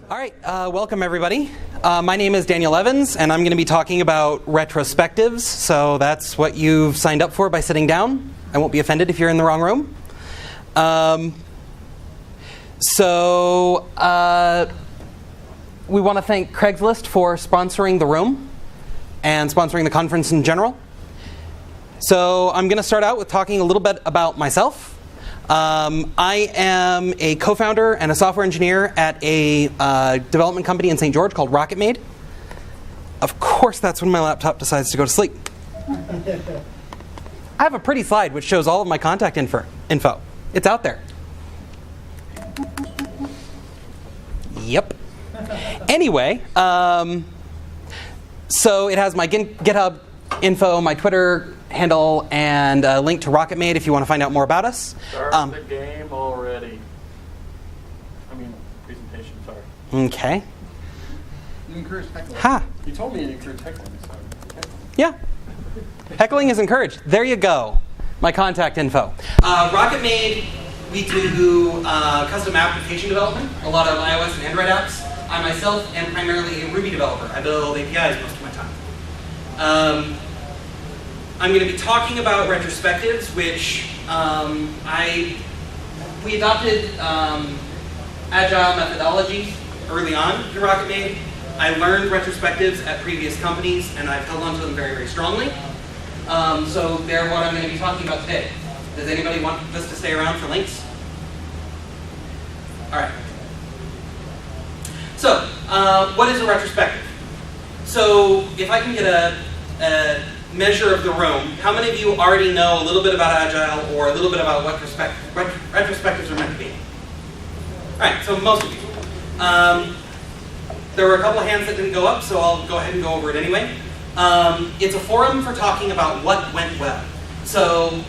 All right, welcome everybody. My name is Daniel Evans, and I'm going to be talking about retrospectives. So that's what you've signed up for by sitting down. I won't be offended if you're in the wrong room. We want to thank Craigslist for sponsoring the room and sponsoring the conference in general. So I'm going to start out with talking a little bit about myself. I am a co-founder and a software engineer at a development company in St. George called RocketMade. Of course, that's when my laptop decides to go to sleep. I have a pretty slide which shows all of my contact info. It's out there. Yep. Anyway, so it has my GitHub info, my Twitter handle, and a link to RocketMade if you want to find out more about us. Start the game already. Presentation, sorry. Okay. You encourage heckling. Ha! You told me you encourage heckling, so. Okay. Yeah. Heckling is encouraged. There you go. My contact info. RocketMade, we do custom application development, a lot of iOS and Android apps. I myself am primarily a Ruby developer. I build APIs most of my time. I'm going to be talking about retrospectives, which we adopted Agile methodology early on in RocketMade. I learned retrospectives at previous companies, and I've held on to them very, very strongly. So they're what I'm going to be talking about today. Does anybody want us to stay around for links? All right. So what is a retrospective? So if I can get a measure of the room, how many of you already know a little bit about Agile or a little bit about what retrospectives are meant to be? All right, so most of you. There were a couple of hands that didn't go up, so I'll go ahead and go over it anyway. It's a forum for talking about what went well. So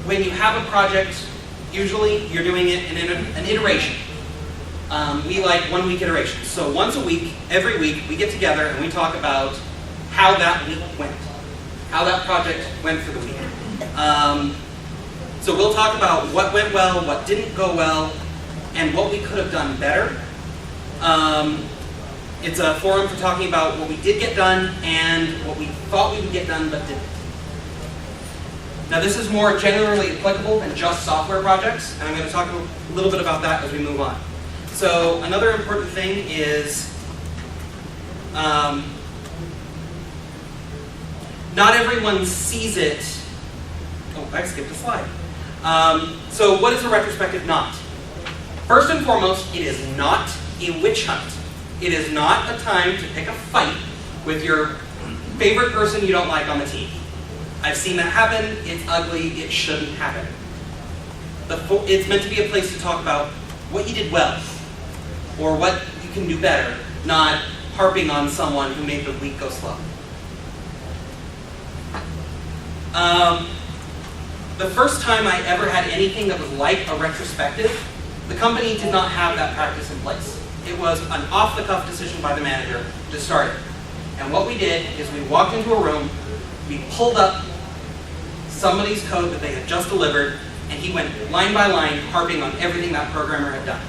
when you have a project, usually you're doing it in an iteration. We like 1 week iterations. So once a week, every week, we get together and we talk about how that week went. How that project went for the week. So we'll talk about what went well, what didn't go well, and what we could have done better. It's a forum for talking about what we did get done and what we thought we would get done but didn't. Now this is more generally applicable than just software projects, and I'm going to talk a little bit about that as we move on. So another important thing is not everyone sees it. Oh, I skipped a slide. So what is a retrospective not? First and foremost, it is not a witch hunt. It is not a time to pick a fight with your favorite person you don't like on the team. I've seen that happen. It's ugly. It shouldn't happen. It's meant to be a place to talk about what you did well or what you can do better, not harping on someone who made the week go slow. The first time I ever had anything that was like a retrospective, the company did not have that practice in place. It was an off-the-cuff decision by the manager to start it. And what we did is we walked into a room, we pulled up somebody's code that they had just delivered, and he went line by line harping on everything that programmer had done.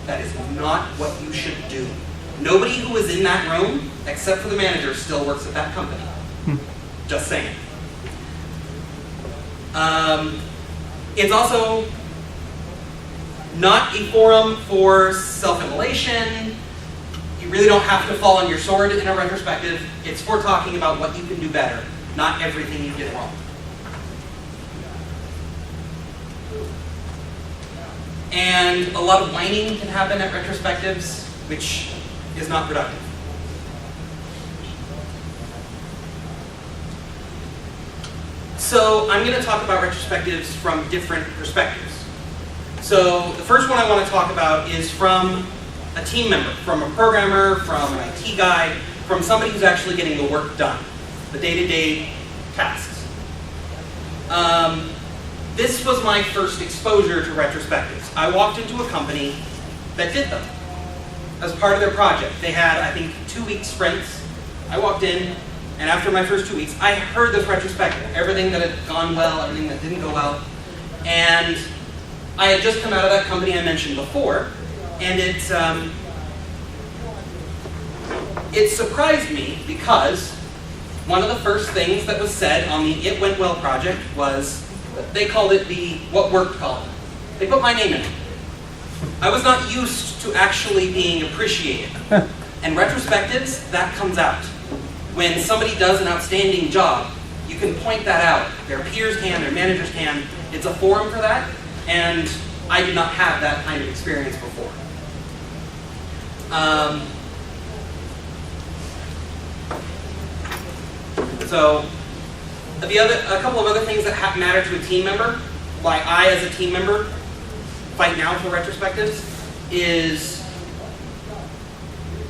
That is not what you should do. Nobody who was in that room, except for the manager, still works at that company. Just saying. It's also not a forum for self-immolation. You really don't have to fall on your sword in a retrospective. It's for talking about what you can do better, not everything you did wrong. And a lot of whining can happen at retrospectives, which is not productive. So I'm going to talk about retrospectives from different perspectives. So the first one I want to talk about is from a team member, from a programmer, from an IT guy, from somebody who's actually getting the work done, the day-to-day tasks. This was my first exposure to retrospectives. I walked into a company that did them as part of their project. They had, I think, 2-week sprints. I walked in, and after my first 2 weeks, I heard this retrospective, everything that had gone well, everything that didn't go well. And I had just come out of that company I mentioned before, And it surprised me because one of the first things that was said on the It Went Well project was, they called it the What Worked column. They put my name in it. I was not used to actually being appreciated. And retrospectives, that comes out. When somebody does an outstanding job, you can point that out. Their peers can, their managers can. It's a forum for that, and I did not have that kind of experience before. So, a couple of other things that matter to a team member, why I as a team member fight now for retrospectives, is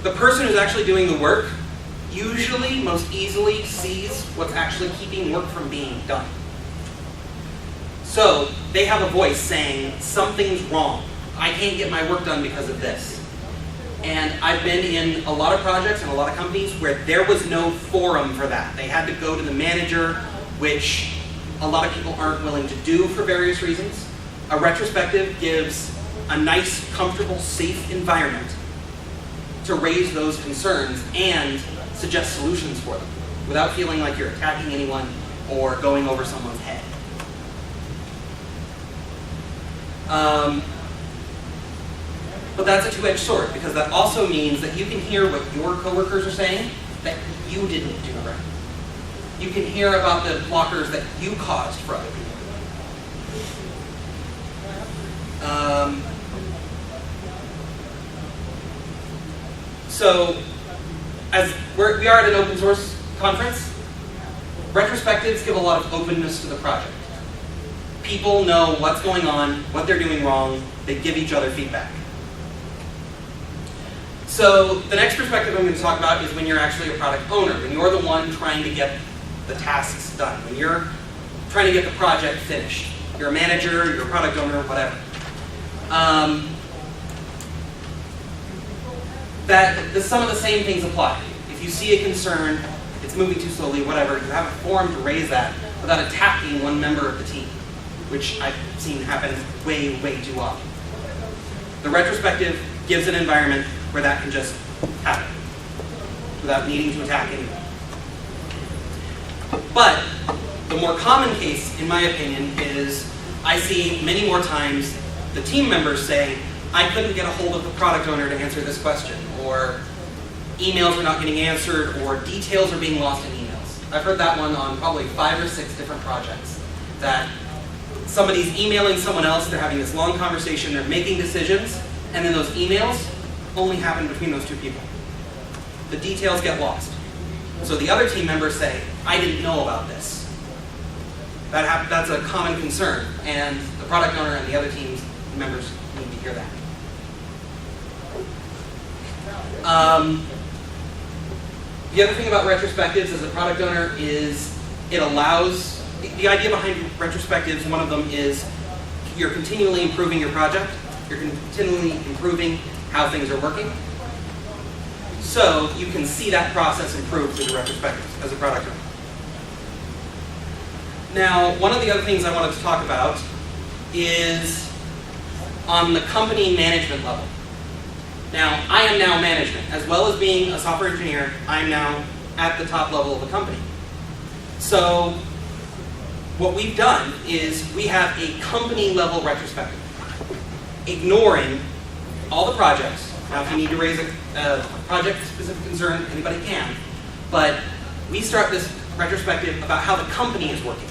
the person who's actually doing the work usually most easily sees what's actually keeping work from being done. So they have a voice saying, something's wrong. I can't get my work done because of this. And I've been in a lot of projects and a lot of companies where there was no forum for that. They had to go to the manager, which a lot of people aren't willing to do for various reasons. A retrospective gives a nice, comfortable, safe environment to raise those concerns and suggest solutions for them without feeling like you're attacking anyone or going over someone's head. But that's a two-edged sword, because that also means that you can hear what your coworkers are saying that you didn't do right. You can hear about the blockers that you caused for other people. So, as we are at an open source conference, retrospectives give a lot of openness to the project. People know what's going on, what they're doing wrong, they give each other feedback. So the next perspective I'm going to talk about is when you're actually a product owner, when you're the one trying to get the tasks done, when you're trying to get the project finished. You're a manager, you're a product owner, whatever. Some of the same things apply. If you see a concern, it's moving too slowly, whatever, you have a forum to raise that without attacking one member of the team, which I've seen happen way, way too often. The retrospective gives an environment where that can just happen without needing to attack anyone. But the more common case, in my opinion, is I see many more times the team members say, I couldn't get a hold of the product owner to answer this question, or emails are not getting answered, or details are being lost in emails. I've heard that one on probably 5 or 6 different projects, that somebody's emailing someone else, they're having this long conversation, they're making decisions, and then those emails only happen between those two people. The details get lost. So the other team members say, I didn't know about this. That's a common concern, and the product owner and the other team members need to hear that. The other thing about retrospectives as a product owner is it allows, the idea behind retrospectives, one of them is you're continually improving your project, you're continually improving how things are working. So you can see that process improve through the retrospectives as a product owner. Now, one of the other things I wanted to talk about is on the company management level. Now, I am now management. As well as being a software engineer, I'm now at the top level of the company. So what we've done is we have a company level retrospective, ignoring all the projects. Now, if you need to raise a project-specific concern, anybody can. But we start this retrospective about how the company is working.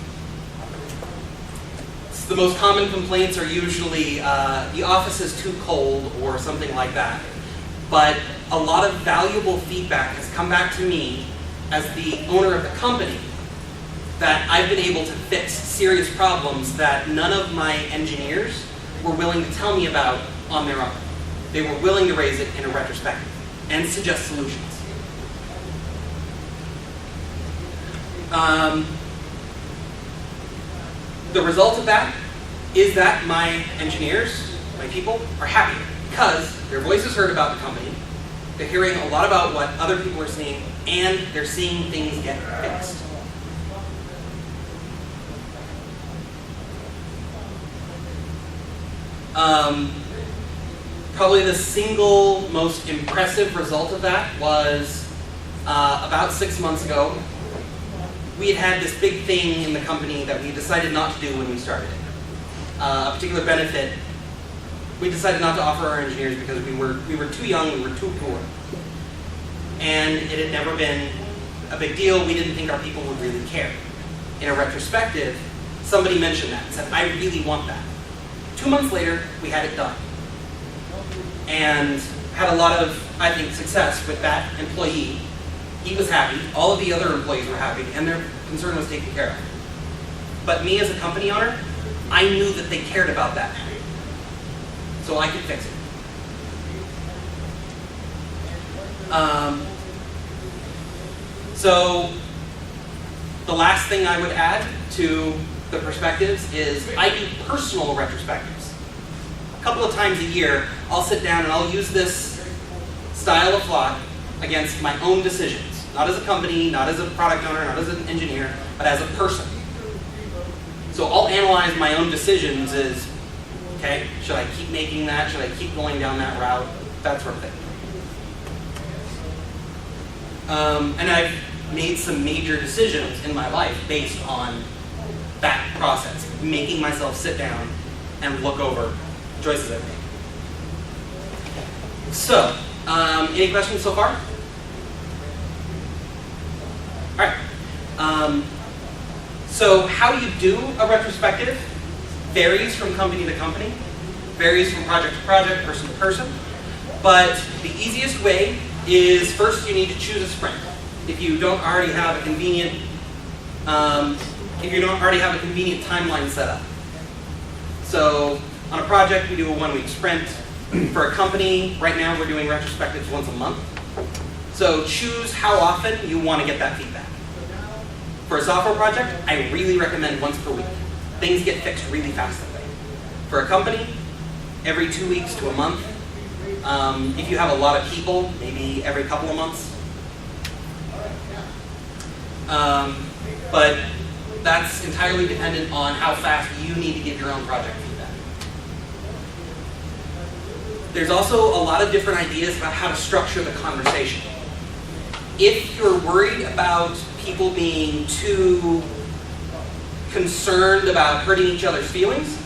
The most common complaints are usually the office is too cold or something like that. But a lot of valuable feedback has come back to me as the owner of the company that I've been able to fix serious problems that none of my engineers were willing to tell me about on their own. They were willing to raise it in a retrospective and suggest solutions. The result of that is that my engineers, my people, are happier because their voice is heard about the company, they're hearing a lot about what other people are seeing, and they're seeing things get fixed. Probably the single most impressive result of that was about 6 months ago. We had this big thing in the company that we decided not to do when we started it. A particular benefit, we decided not to offer our engineers because we were too young, we were too poor. And it had never been a big deal. We didn't think our people would really care. In a retrospective, somebody mentioned that and said, I really want that. 2 months later, we had it done. And had a lot of, I think, success with that employee. He was happy, all of the other employees were happy, and their concern was taken care of. But me as a company owner, I knew that they cared about that. So I could fix it. So the last thing I would add to the perspectives is I do personal retrospectives. A couple of times a year, I'll sit down and I'll use this style of thought against my own decisions. Not as a company, not as a product owner, not as an engineer, but as a person. So I'll analyze my own decisions as, okay, should I keep making that? Should I keep going down that route? That sort of thing. And I've made some major decisions in my life based on that process, making myself sit down and look over choices I've made. So, any questions so far? All right. So how you do a retrospective varies from company to company, varies from project to project, person to person. But the easiest way is first you need to choose a sprint. If you don't already have a convenient, timeline set up. So on a project we do a 1-week sprint. For a company, right now we're doing retrospectives once a month. So choose how often you want to get that feedback. For a software project, I really recommend once per week. Things get fixed really fast that way. For a company, every 2 weeks to a month. If you have a lot of people, maybe every couple of months. But that's entirely dependent on how fast you need to give your own project feedback. There's also a lot of different ideas about how to structure the conversation. If you're worried about people being too concerned about hurting each other's feelings,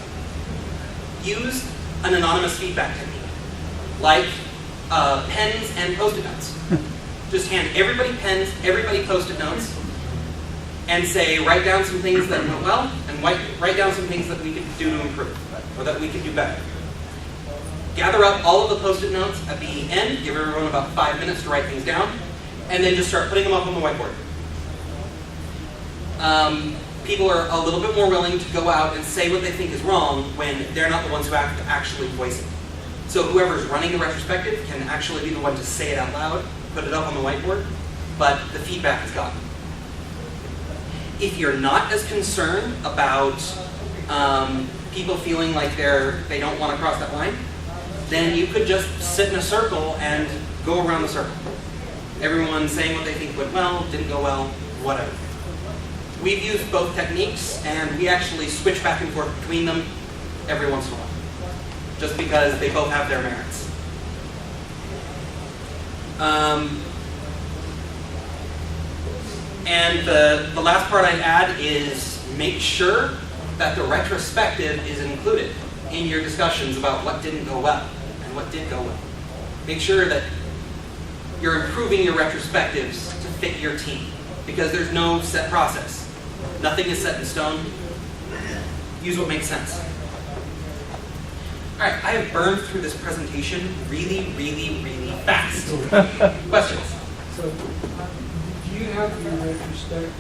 use an anonymous feedback technique, like pens and Post-it notes. Just hand everybody pens, everybody Post-it notes, and say, write down some things that went well, and write down some things that we could do to improve, or that we could do better. Gather up all of the Post-it notes at the end, give everyone about 5 minutes to write things down, and then just start putting them up on the whiteboard. People are a little bit more willing to go out and say what they think is wrong when they're not the ones who have to actually voice it. So whoever's running the retrospective can actually be the one to say it out loud, put it up on the whiteboard, but the feedback is gotten. If you're not as concerned about people feeling like they don't want to cross that line, then you could just sit in a circle and go around the circle. Everyone saying what they think went well, didn't go well, whatever. We've used both techniques, and we actually switch back and forth between them every once in a while, just because they both have their merits. And the last part I'd add is make sure that the retrospective is included in your discussions about what didn't go well and what did go well. Make sure that you're improving your retrospectives to fit your team, because there's no set process. Nothing is set in stone. Use what makes sense. All right, I have burned through this presentation really, really, really fast. Questions? So, do you have your retrospective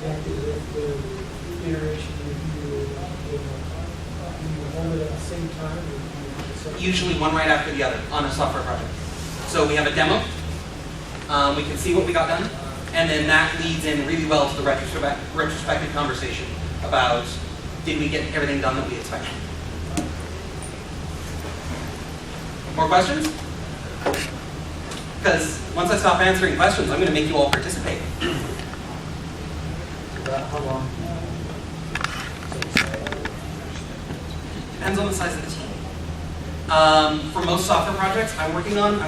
connected with the iteration review? Do you hold it at the same time? Or do you Usually one right after the other on a software project. So we have a demo. We can see what we got done. And then that leads in really well to the retrospective conversation about, did we get everything done that we expected? More questions? Because once I stop answering questions, I'm going to make you all participate. How long? Depends on the size of the team. For most software projects I'm working on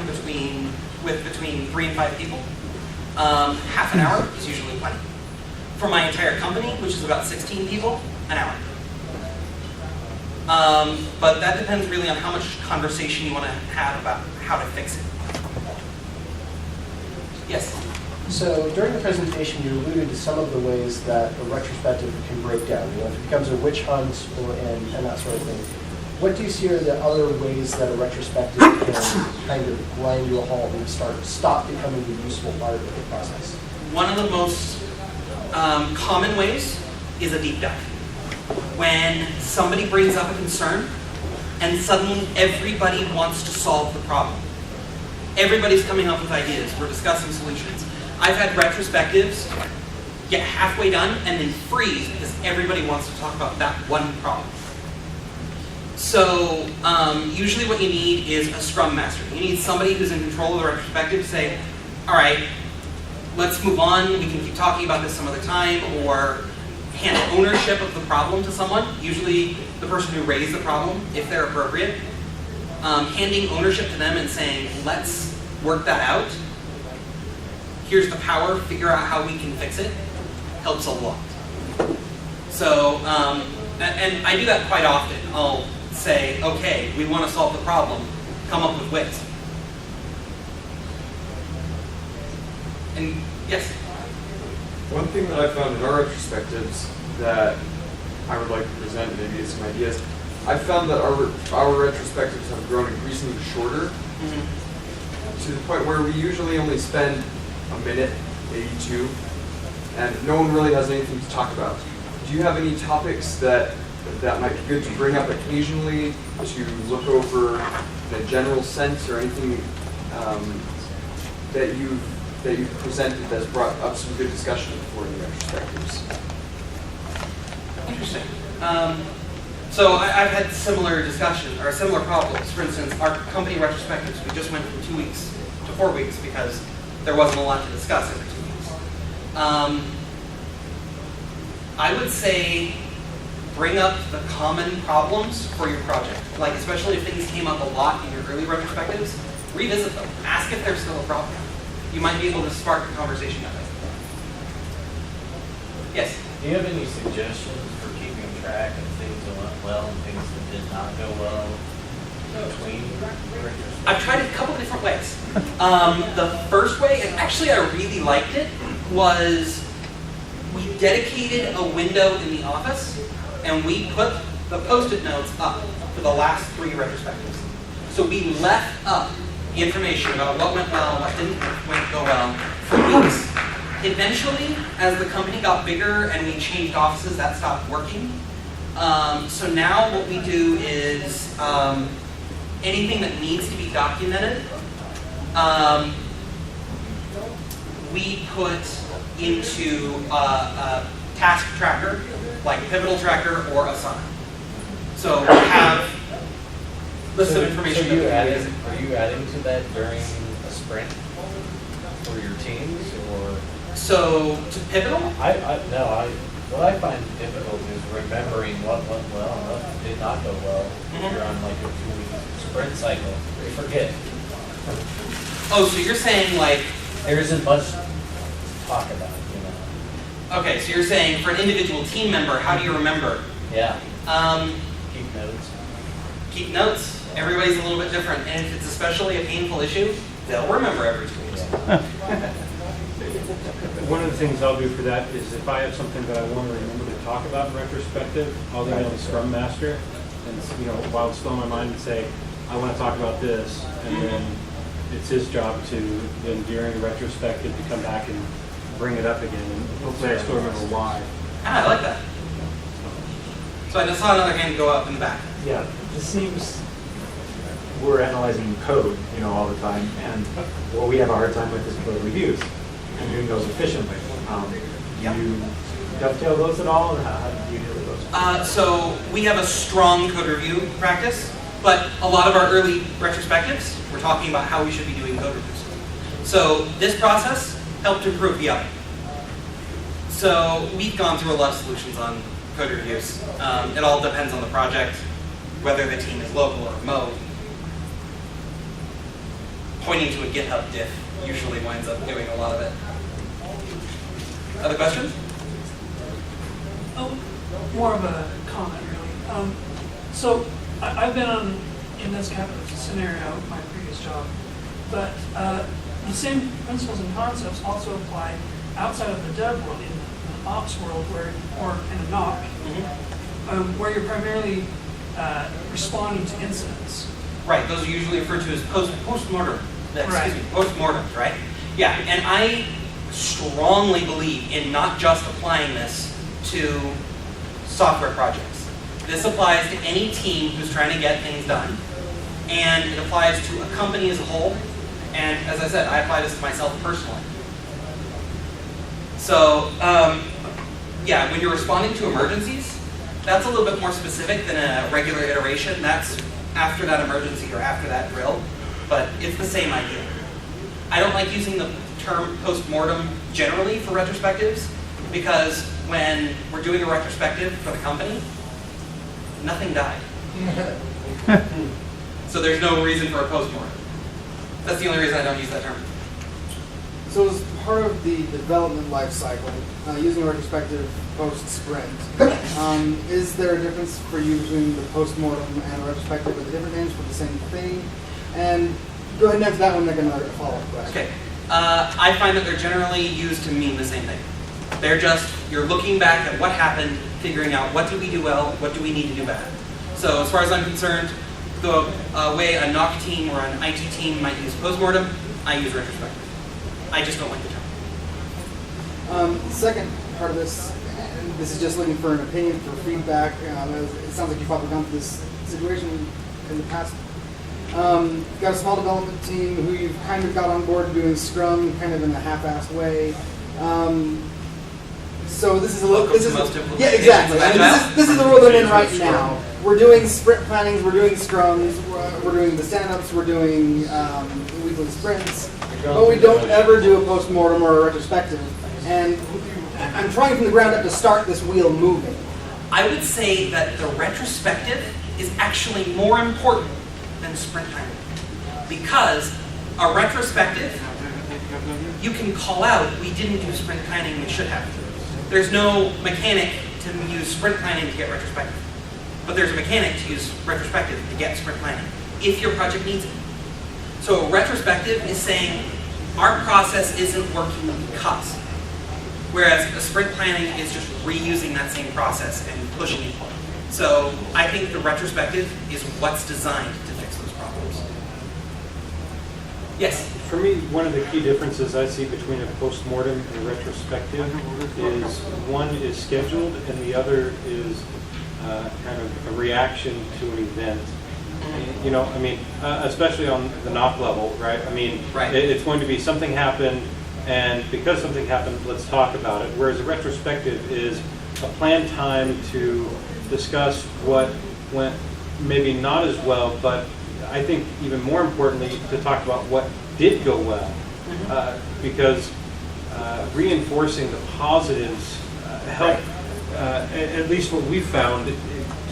between 3 and 5 people. Half an hour is usually plenty. For my entire company, which is about 16 people, an hour. But that depends really on how much conversation you want to have about how to fix it. Yes? So during the presentation, you alluded to some of the ways that a retrospective can break down. You know, if it becomes a witch hunt and that sort of thing. What do you see are the other ways that a retrospective can kind of grind to a halt and stop becoming the useful part of the process? One of the most common ways is a deep dive. When somebody brings up a concern and suddenly everybody wants to solve the problem. Everybody's coming up with ideas. We're discussing solutions. I've had retrospectives get halfway done and then freeze because everybody wants to talk about that one problem. So usually what you need is a Scrum Master. You need somebody who's in control of the retrospective to say, all right, let's move on. We can keep talking about this some other time, or hand ownership of the problem to someone, usually the person who raised the problem, if they're appropriate. Handing ownership to them and saying, let's work that out. Here's the power, figure out how we can fix it, helps a lot. So, and I do that quite often. I'll say, okay, we want to solve the problem, come up with ways. And yes? One thing that I found in our retrospectives that I would like to present, maybe some ideas, I found that our retrospectives have grown increasingly shorter, to the point where we usually only spend a minute, maybe 2, and no one really has anything to talk about. Do you have any topics that might be good to bring up occasionally, to look over in a general sense, or anything that you've presented that's brought up some good discussion for the retrospectives? Interesting. So I've had similar discussions, or similar problems. For instance, our company retrospectives, we just went from 2 weeks to 4 weeks because there wasn't a lot to discuss every 2 weeks. I would say bring up the common problems for your project. Like, especially if things came up a lot in your early retrospectives, revisit them. Ask if there's still a problem. You might be able to spark a conversation that way. Yes? Do you have any suggestions for keeping track of things that went well and things that did not go well between retrospectives? I've tried it a couple different ways. The first way, and actually I really liked it, was we dedicated a window in the office and we put the Post-it notes up for the last 3 retrospectives. So we left up the information about what went well, what didn't go well for weeks. Eventually, as the company got bigger and we changed offices, that stopped working. So now what we do is anything that needs to be documented, we put into a task tracker, like Pivotal Tracker or Asana. So we have lists of information. So are you adding to that during a sprint for your teams, or? So to Pivotal? What I find difficult is remembering what went well and what did not go well. If you're on like a 2-week sprint cycle, you forget. Oh, so you're saying like there isn't much to talk about, you know. Okay, so you're saying for an individual team member, how do you remember? Yeah. Keep notes. Keep notes. Everybody's a little bit different, and if it's especially a painful issue, they'll remember every 2 weeks. One of the things I'll do for that is if I have something that I want to remember to talk about in retrospective, I'll email the Scrum Master, and while it's still in my mind, and say, I want to talk about this, and then it's his job to then during the retrospective to come back and bring it up again, and hopefully I still remember why. I like that. So I just saw another hand go up in the back. Yeah, it seems we're analyzing code, all the time, and what we have a hard time with is code reviews and doing those efficiently. Yep. Do you dovetail those at all, or how do you deal with those? So we have a strong code review practice, but a lot of our early retrospectives, we're talking about how we should be doing code reviews. So this process helped improve the other. So we've gone through a lot of solutions on code reviews. It all depends on the project. whether the team is local or remote, pointing to a GitHub diff usually winds up doing a lot of it. Other questions? Oh, more of a comment, really. So I've been in this kind of scenario with my previous job, but the same principles and concepts also apply outside of the dev world, in the ops world, or in a NOC, where you're primarily responding to incidents. Right, those are usually referred to as postmortem. Right. Postmortems, right? Yeah, and I strongly believe in not just applying this to software projects. This applies to any team who's trying to get things done, and it applies to a company as a whole, and as I said, I apply this to myself personally. So, yeah, when you're responding to emergencies, that's a little bit more specific than a regular iteration. That's after that emergency or after that drill, but it's the same idea. I don't like using the term postmortem generally for retrospectives, because when we're doing a retrospective for the company, nothing died. So there's no reason for a postmortem. That's the only reason I don't use that term. So as part of the development life cycle, using a retrospective post-sprint, is there a difference for you between the postmortem and a retrospective with different names for the same thing? And go ahead and answer that one, make another follow-up question. Okay. I find that they're generally used to mean the same thing. They're just, you're looking back at what happened, figuring out what did we do well, what do we need to do better. So as far as I'm concerned, the way a NOC team or an IT team might use postmortem, I use retrospective. I just don't like the term. Second part of this, and this is just looking for an opinion, for feedback. It sounds like you've probably gone through this situation in the past. You've got a small development team who you've kind of got on board doing Scrum kind of in a half-assed way. So this is a little, yeah, exactly. I mean, this is the world I'm in right now. We're doing sprint plannings, we're doing scrums, we're doing the stand-ups, we're doing weekly sprints, but we don't ever do a post-mortem or a retrospective. And I'm trying from the ground up to start this wheel moving. I would say that the retrospective is actually more important than sprint planning, because a retrospective, you can call out, we didn't do sprint planning, we should have. There's no mechanic to use sprint planning to get retrospective, but there's a mechanic to use retrospective to get sprint planning, if your project needs it. So a retrospective is saying, our process isn't working because, whereas a sprint planning is just reusing that same process and pushing it. So I think the retrospective is what's designed to fix those problems. Yes? For me, one of the key differences I see between a postmortem and a retrospective is one is scheduled and the other is kind of a reaction to an event. You know, I mean, especially on the NOC level, right? I mean, right. It's going to be something happened, and because something happened, let's talk about it. Whereas a retrospective is a planned time to discuss what went maybe not as well, but I think even more importantly, to talk about what did go well, because reinforcing the positives help, at least what we've found, it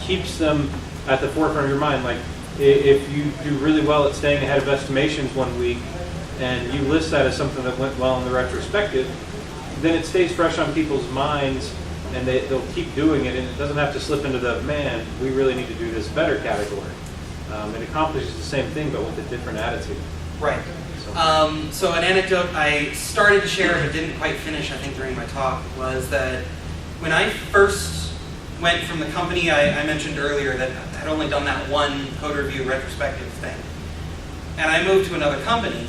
keeps them at the forefront of your mind. Like, if you do really well at staying ahead of estimations one week, and you list that as something that went well in the retrospective, then it stays fresh on people's minds, and they'll keep doing it, and it doesn't have to slip into the, man, we really need to do this better category. It accomplishes the same thing, but with a different attitude. Right. So an anecdote I started to share but didn't quite finish, I think, during my talk, was that when I first went from the company I mentioned earlier that had only done that one code review retrospective thing, and I moved to another company,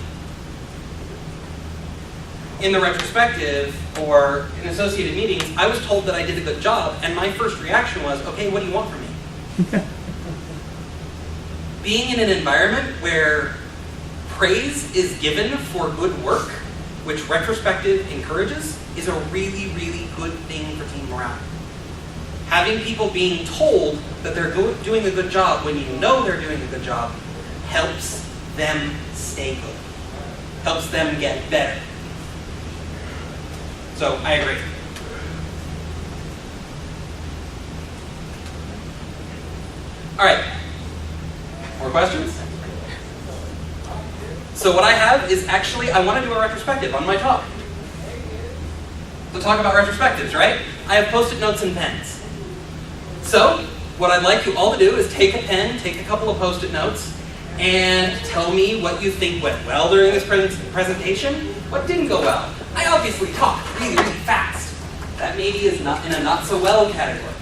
in the retrospective or in associated meetings, I was told that I did a good job, and my first reaction was, okay, what do you want from me? Being in an environment where praise is given for good work, which retrospective encourages, is a really, really good thing for team morale. Having people being told that they're doing a good job when you know they're doing a good job helps them stay good, helps them get better. So I agree. All right, More questions? So what I have is actually, I want to do a retrospective on my talk. We'll talk about retrospectives, right? I have post-it notes and pens. So, what I'd like you all to do is take a pen, take a couple of post-it notes, and tell me what you think went well during this presentation, what didn't go well. I obviously talked really, really fast. That maybe is not in a not so well category.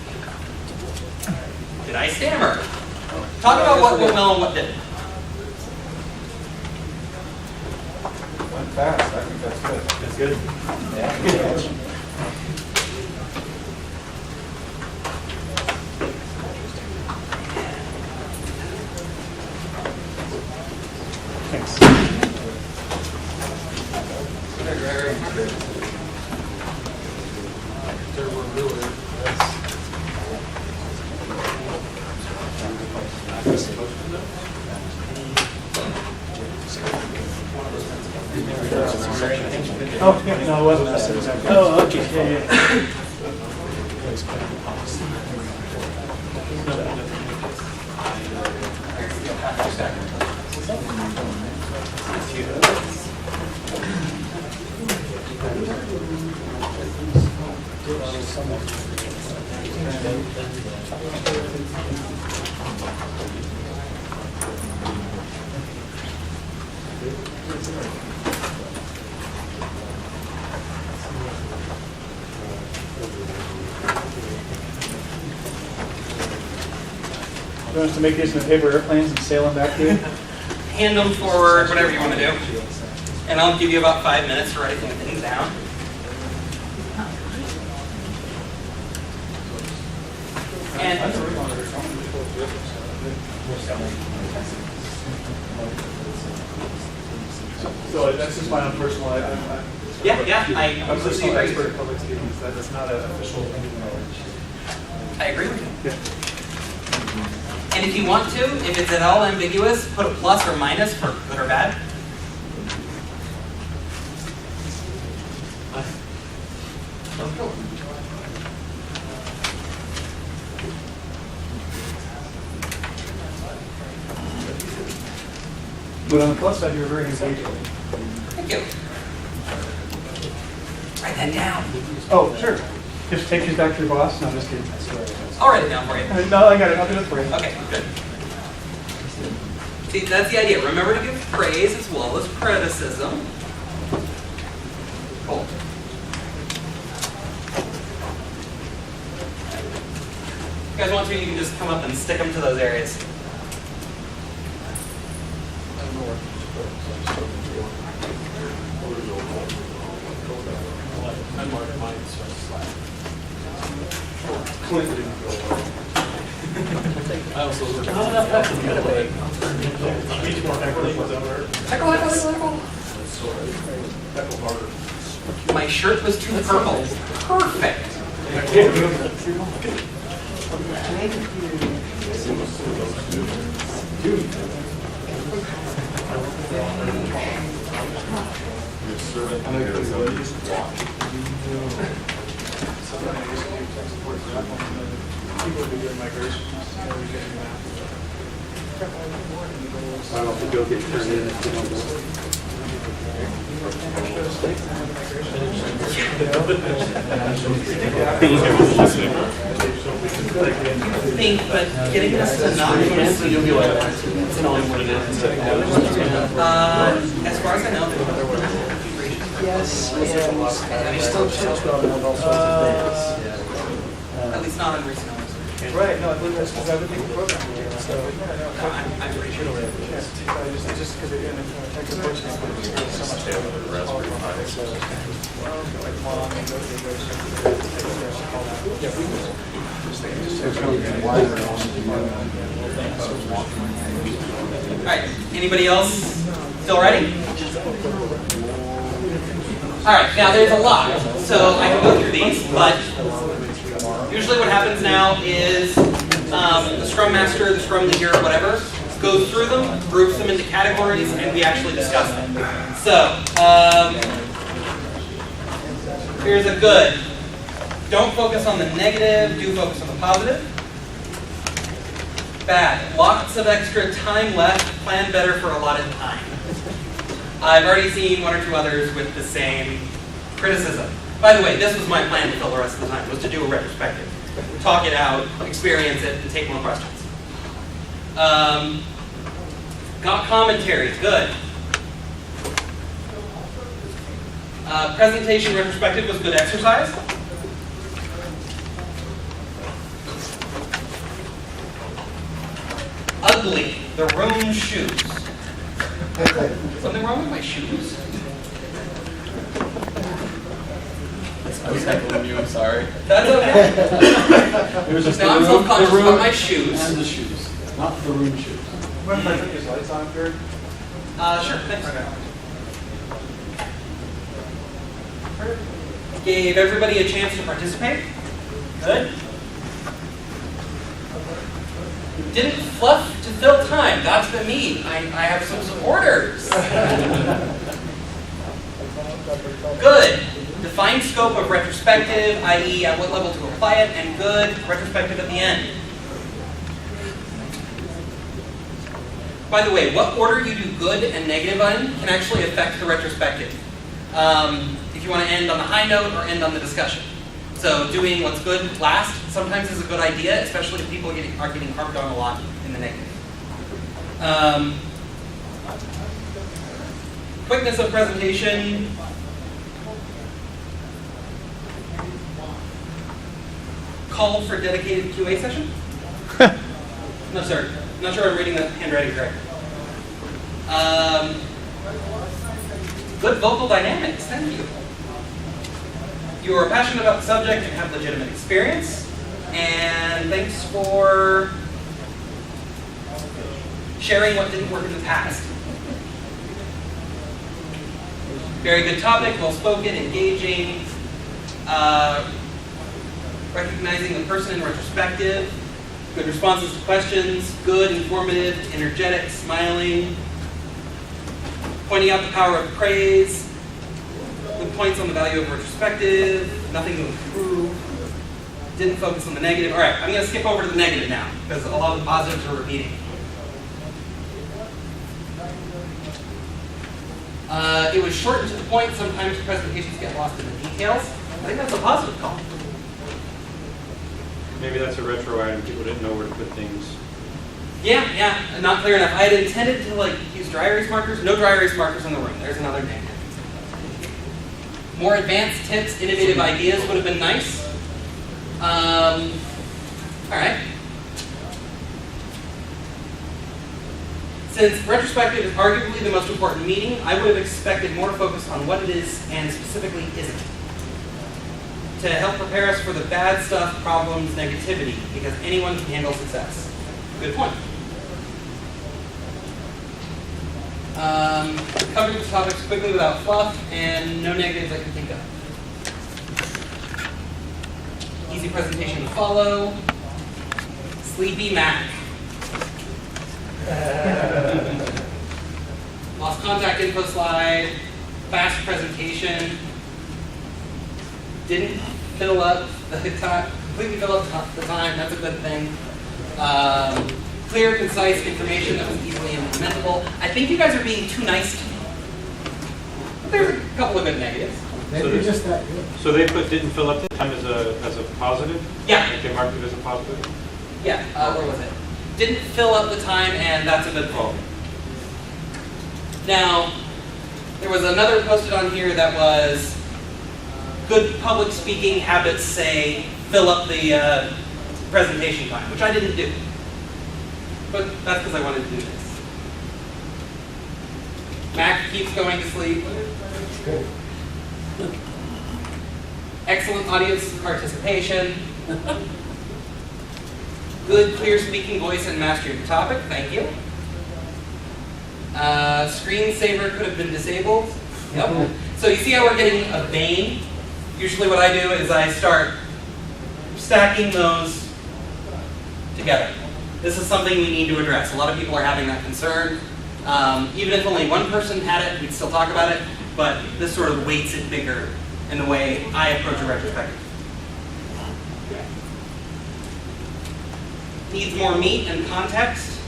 Did I stammer? Talk about what went well and what didn't. Went fast, I think that's good. That's good. Yeah, good catch. Thanks. Oh, yeah, no, it wasn't that. Oh, okay, yeah, yeah. You want us to make these into paper airplanes and sail them back to you? Hand them forward, whatever you want to do. And I'll give you about 5 minutes to write things down. And So that's just my own personal. yeah, I I'm just completely an agree. expert in public speaking, so that's not an official thing. I agree with you. And if you want to, if it's at all ambiguous, put a plus or minus for good or bad. Let's go. But on the plus side, you're very engaging. Thank you. Write that down. Oh, sure. Just take these back to your boss. No, I'm just kidding. I'll write it down for you. No, I got it. I'll do it for you. Okay, good. See, that's the idea. Remember to give praise as well as criticism. Cool. If you guys want to, you can just come up and stick them to those areas. My shirt was too purple. Perfect. I don't think you'll get turned in if you don't go. Think, but getting us to anonymous. As far as I know, Yes, and we still change about all sorts of things. at least not in recent hours. Right. No, I believe that's because I would think the program. So, I'm pretty sure. just because they're going to take the course, so much Alright, anybody else still ready? Alright, now there's a lot, so I can go through these, but usually what happens now is the Scrum Master, the Scrum Leader, whatever, goes through them, groups them into categories, and we actually discuss them. So, here's a good. Don't focus on the negative, do focus on the positive. Bad. Lots of extra time left. Plan better for allotted time. I've already seen one or two others with the same criticism. By the way, this was my plan to fill the rest of the time, was to do a retrospective. Talk it out, experience it, and take more questions. Got commentary, good. Presentation retrospective was good exercise. Ugly, the room shoes. Something wrong with my shoes? I was heckling you, I'm sorry. That's okay. It was just Now I'm the room, self-conscious the room about my shoes. and the shoes, not the room shoes. What if I took his lights on, Jared? Sure, thanks. Gave everybody a chance to participate. Good. Didn't fluff to fill time. That's the me. I have some supporters. Good. Define scope of retrospective, i.e. at what level to apply it, and good. Retrospective at the end. By the way, what order you do good and negative in can actually affect the retrospective. If you want to end on the high note or end on the discussion. So doing what's good last sometimes is a good idea, especially if people are getting harped on a lot in the negative. Quickness of presentation. Call for dedicated QA session? No, sir. Not sure I'm reading the handwriting correctly. Good vocal dynamics, thank you. You are passionate about the subject and have legitimate experience. And thanks for sharing what didn't work in the past. Very good topic, well spoken, engaging, recognizing the person in retrospective, good responses to questions, good, informative, energetic, smiling, pointing out the power of praise, good points on the value of retrospective, nothing to improve, didn't focus on the negative. All right, I'm going to skip over to the negative now, because a lot of the positives are repeating. It was short and to the point. Sometimes presentations get lost in the details. I think that's a positive call. Maybe that's a retro item. People didn't know where to put things. Yeah, not clear enough. I had intended to use dry erase markers. No dry erase markers in the room. There's another negative. More advanced tips, innovative ideas would have been nice. All right. Since retrospective is arguably the most important meeting, I would have expected more focus on what it is and specifically isn't. To help prepare us for the bad stuff, problems, negativity, because anyone can handle success. Good point. Covered the topics quickly without fluff, and no negatives I can think of. Easy presentation to follow. Sleepy Mac. Lost contact info slide. Fast presentation. Didn't fill up the time, completely fill up the time, that's a good thing. Clear, concise information that was easily implementable. I think you guys are being too nice to me. But there's a couple of good negatives. Maybe just that good. So they didn't fill up the time as a positive? Yeah. They marked it as a positive? Yeah, where was it? Didn't fill up the time, and that's a good call. Now, there was another posted on here that was good public speaking habits say fill up the presentation time, which I didn't do. But that's because I wanted to do this. Mac keeps going to sleep. Good. Excellent audience participation. Good, clear speaking voice and mastery of the topic. Thank you. Screensaver could have been disabled. Yep. So you see how we're getting a vein? Usually what I do is I start stacking those together. This is something we need to address. A lot of people are having that concern. Even if only one person had it, we'd still talk about it, but this sort of weights it bigger in the way I approach a retrospective. needs more meat and context.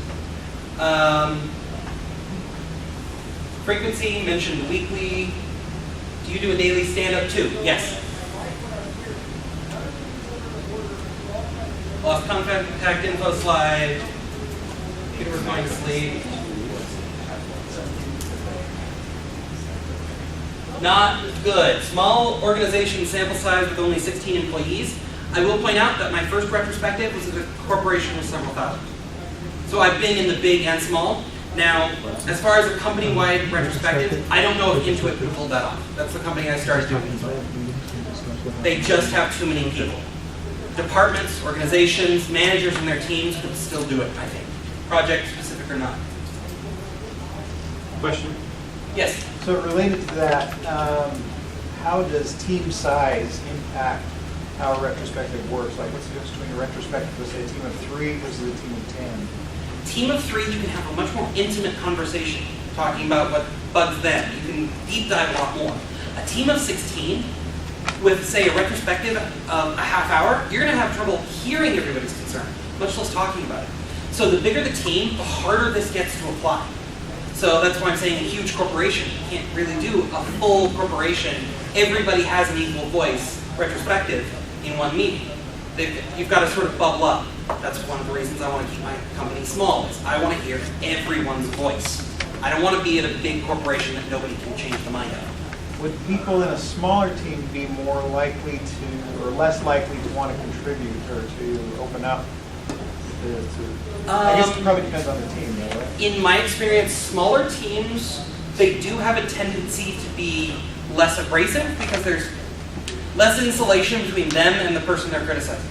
Frequency, mentioned weekly. Do you do a daily stand-up too? Yes. Lost contact info slide. Peter was going to sleep. Not good. Small organization sample size with only 16 employees. I will point out that my first retrospective was at a corporation with several thousand. So I've been in the big and small. Now, as far as a company-wide retrospective, I don't know if Intuit could pull that off. That's the company I started doing this with. They just have too many people. Departments, organizations, managers and their teams could still do it, I think. Project specific or not. Question? Yes? So related to that, how does team size impact how a retrospective works? Like what's the difference between a retrospective, let's say a team of 3 versus a team of 10? Team of 3, you can have a much more intimate conversation talking about what bugs them. You can deep dive a lot more. A team of 16 with, say, a retrospective of a half hour, you're going to have trouble hearing everybody's concern, much less talking about it. So the bigger the team, the harder this gets to apply. So that's why I'm saying a huge corporation can't really do a full corporation. Everybody has an equal voice retrospective in one meeting. You've got to sort of bubble up. That's one of the reasons I want to keep my company small, is I want to hear everyone's voice. I don't want to be at a big corporation that nobody can change the mind of. Would people in a smaller team be more likely to, or less likely to want to contribute or to open up? I guess it probably depends on the team, though, right? In my experience, smaller teams, they do have a tendency to be less abrasive because there's less insulation between them and the person they're criticizing.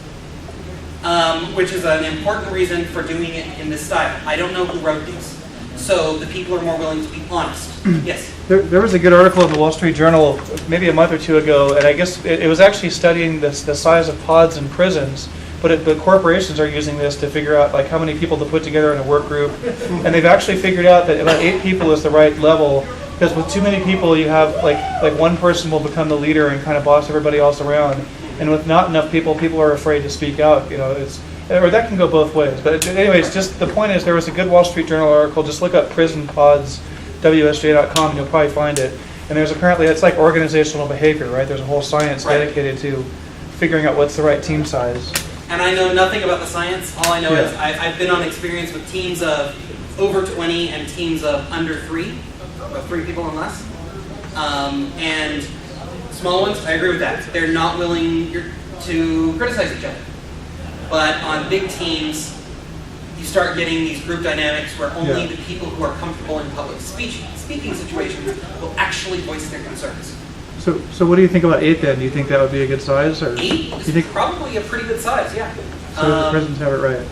Which is an important reason for doing it in this style. I don't know who wrote these. So the people are more willing to be honest. Yes? There was a good article in the Wall Street Journal maybe a month or two ago, and I guess it was actually studying the size of pods in prisons, but the corporations are using this to figure out like how many people to put together in a work group, and they've actually figured out that about 8 people is the right level, because with too many people you have like one person will become the leader and kind of boss everybody else around, and with not enough people are afraid to speak out. You know, or that can go both ways. But anyways, just the point is there was a good Wall Street Journal article. Just look up prison pods, WSJ.com, and you'll probably find it. And there's apparently, it's like organizational behavior, right? There's a whole science dedicated to figuring out what's the right team size. And I know nothing about the science. All I know is I've been on experience with teams of over 20 and teams of under 3, of 3 people and less. And small ones, I agree with that. They're not willing to criticize each other. But on big teams, you start getting these group dynamics where only the people who are comfortable in public speaking situations will actually voice their concerns. So what do you think about 8 then? Do you think that would be a good size? Or 8 is probably a pretty good size, yeah. So the prisons have it right.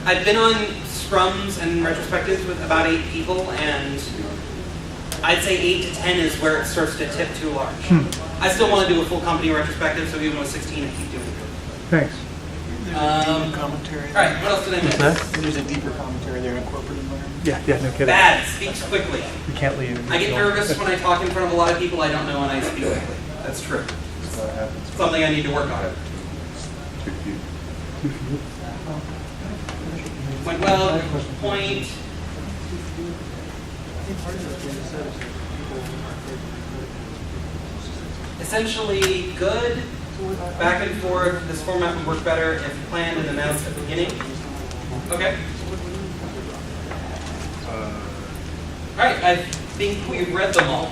I've been on scrums and retrospectives with about 8 people, and I'd say 8 to 10 is where it starts to tip too large. I still want to do a full company retrospective, so even with 16, I keep doing it. Thanks. Commentary. All right, what else did I miss? There's a deeper commentary there in corporate environment. Yeah, no kidding. Bad, speaks quickly. You can't leave. I get nervous when I talk in front of a lot of people I don't know and I speak quickly. That's true. Something I need to work on. Went well, point. Essentially good, back and forth. This format would work better if planned and announced at the beginning. Okay. All right, I think we've read them all.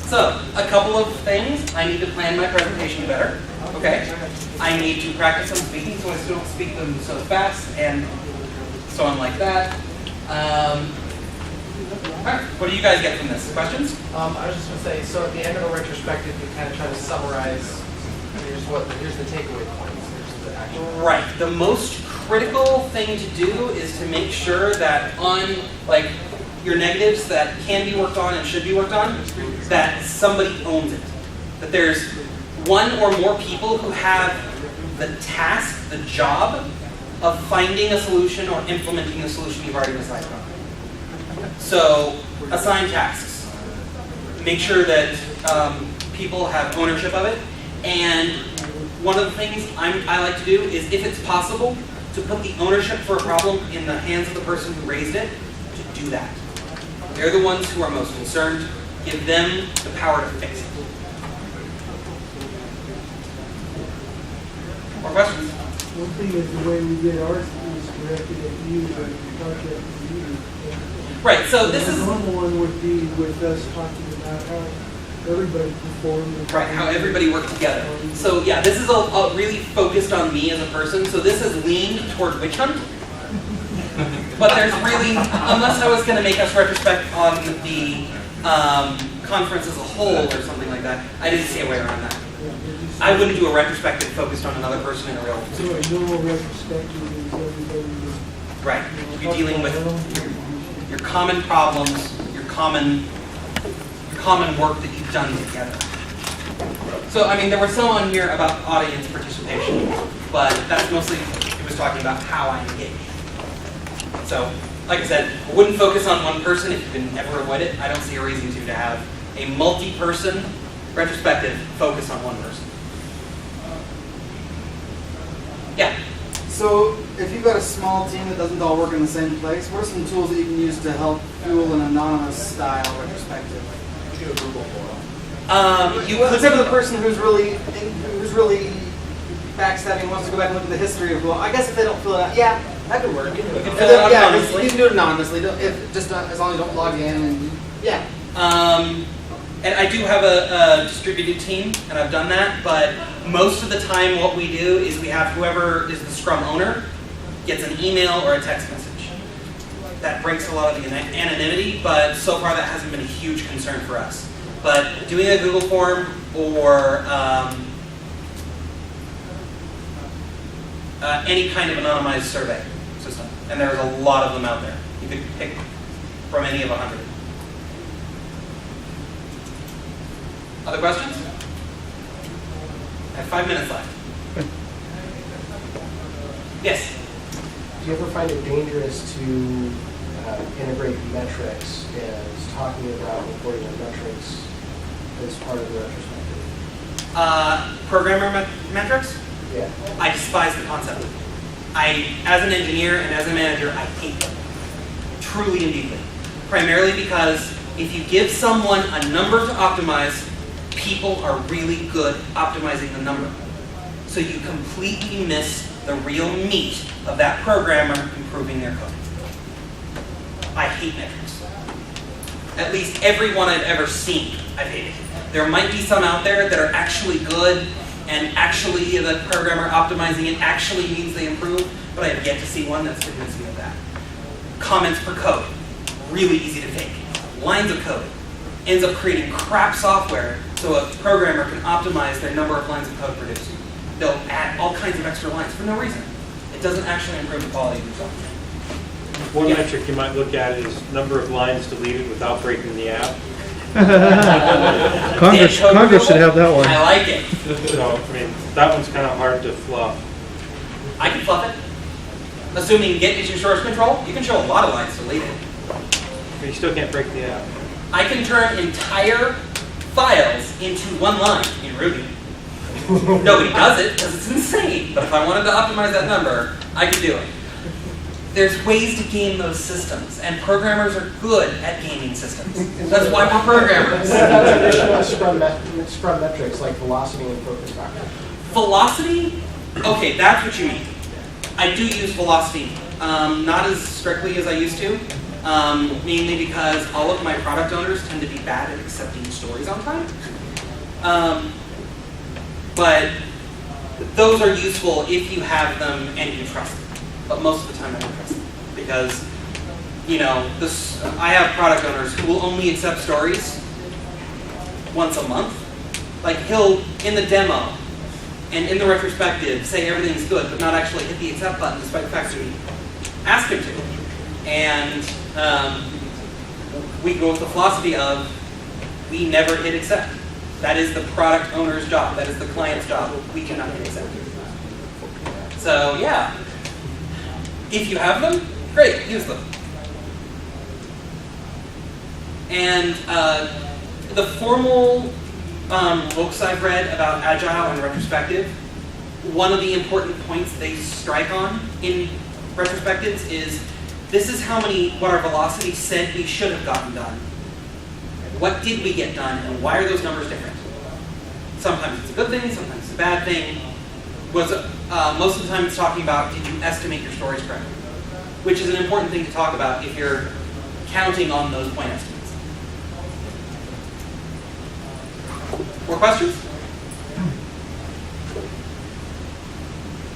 So, a couple of things. I need to plan my presentation better. Okay. I need to practice some speaking so I still don't speak them so fast and so on like that. All right, what do you guys get from this? Questions? I was just going to say, so at the end of a retrospective, you kind of try to summarize, here's the takeaway points, here's the actual... Right. The most critical thing to do is to make sure that on, like, your negatives that can be worked on and should be worked on, that somebody owns it. That there's one or more people who have the task, the job of finding a solution or implementing the solution you've already decided on. So, assign tasks. Make sure that people have ownership of it. And one of the things I like to do is, if it's possible, to put the ownership for a problem in the hands of the person who raised it, to do that. They're the ones who are most concerned. Give them the power to fix it. More questions? One thing is the way we did ours was directed at you and project to you. Right, so this is... The normal one would be with us talking about how everybody performed. Right, how everybody worked together. So yeah, this is a really focused on me as a person, so this is leaned toward witch hunt. But there's really, unless I was going to make us retrospect on the conference as a whole or something like that, I didn't see a way around that. I wouldn't do a retrospective focused on another person in a real So a normal retrospective is everybody was... Right, you're dealing with your common problems, your common work that you've done together. So, I mean, there were some on here about audience participation, but that's mostly, it was talking about how I engage. So, like I said, I wouldn't focus on one person if you can ever avoid it. I don't see a reason to have a multi-person retrospective focus on one person. Yeah? So, if you've got a small team that doesn't all work in the same place, what are some tools that you can use to help fuel an anonymous style retrospective? You do a Google form. Except for the person who's really backstabbing and wants to go back and look at the history of, well, I guess if they don't fill it out, yeah, that could work. You can fill it out anonymously. You can do it anonymously, as long as you don't log in. And, yeah. And I do have a distributed team, and I've done that, but most of the time what we do is we have whoever is the Scrum owner gets an email or a text message. That breaks a lot of the anonymity, but so far that hasn't been a huge concern for us. But doing a Google form or any kind of anonymized survey system, and there's a lot of them out there. You could pick from any of 100. Other questions? I have 5 minutes left. Yes? Do you ever find it dangerous to integrate metrics as talking about reporting on metrics as part of the retrospective? Programmer metrics? Yeah. I despise the concept. As an engineer and as a manager, I hate them. Truly and deeply. Primarily because if you give someone a number to optimize, people are really good optimizing the number. So you completely miss the real meat of that programmer improving their code. I hate metrics. At least every one I've ever seen, I've hated. There might be some out there that are actually good, and actually the programmer optimizing it actually means they improve, but I have yet to see one that's convinced me of that. Comments per code, really easy to fake. Lines of code ends up creating crap software so a programmer can optimize their number of lines of code produced. They'll add all kinds of extra lines for no reason. It doesn't actually improve the quality of the software. One metric you might look at is number of lines deleted without breaking the app. Congress should have that one. I like it. So, I mean, that one's kind of hard to fluff. I can fluff it. Assuming Git is your source control, you can show a lot of lines deleted. But you still can't break the app. I can turn entire files into one line in Ruby. Nobody does it because it's insane, but if I wanted to optimize that number, I could do it. There's ways to game those systems, and programmers are good at gaming systems. That's why we're programmers. Traditional Scrum metrics like velocity and focus factor. Velocity? Okay, that's what you mean. I do use velocity, not as strictly as I used to, mainly because all of my product owners tend to be bad at accepting stories on time. But those are useful if you have them and you trust them. But most of the time I don't trust them because, you know, I have product owners who will only accept stories once a month. Like he'll, in the demo and in the retrospective, say everything's good, but not actually hit the accept button despite the fact that we asked him to. And we go with the philosophy of we never hit accept. That is the product owner's job. That is the client's job. We cannot hit accept. So yeah, if you have them, great, use them. And the formal books I've read about Agile and Retrospective one of the important points they strike on in retrospectives is this is what our velocity said we should have gotten done. What did we get done, and why are those numbers different? Sometimes it's a good thing, sometimes it's a bad thing. Most of the time it's talking about, did you estimate your stories correctly? Which is an important thing to talk about if you're counting on those point estimates. More questions?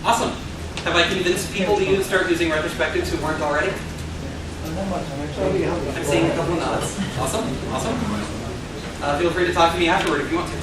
Awesome. Have I convinced people to start using retrospectives who weren't already? I'm seeing a couple of nods. Awesome. Awesome. Feel free to talk to me afterward if you want to.